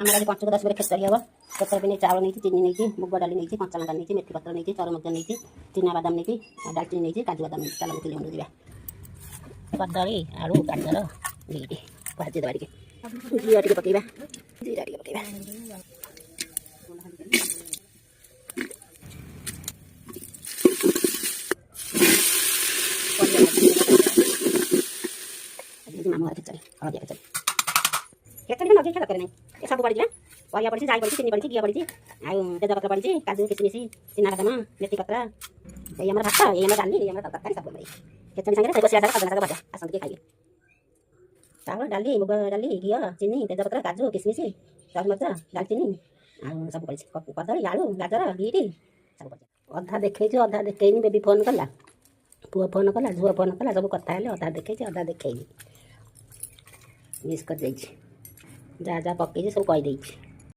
आम आज 5 10 खेचड़ी हम खेचड़ी नहीं चाउल नहीं चीनी नहीं मुग डाली नहीं कंचा लंका नहीं मेथी पत्र नहीं चरमच नहीं चिना बादाम नहीं डालचिनी नहीं काजू बादाम नहीं चलो चुली मुंड जावा कदली आलू गाजर बीट भाजीदेवा टे जीरा टे पकड़ा जीरा टे पकड़ा मामू खेचड़ी हलदिया खेचड़ी खेचड़ी नगे खेला करे नहीं सब पड़ी परिया पड़ी जाई पड़ी चीनी पड़ी घी पड़ी आउ तेजपत्र पड़ी काजू किशमिश चिना बादाम मेथी पत्र ये भात ये डाली ये तरकारी सब पड़ी खेचड़ी सागे सब बसिया साग भजा आसत खाइए चाउल डाली मुग डाली घी चीनी तेजपत्र काजू किशमिश चरमच डालचिनी आउ सब पड़ी कदली आलू गाजर बीट सब पड़ी अधा देखे अधा देखनी बेबी फोन कला पुआ फोन कला झुआ फोन कला सब कथा अधा देखे अधा देखनी मिस कर जा जा पकई सब कहीदे।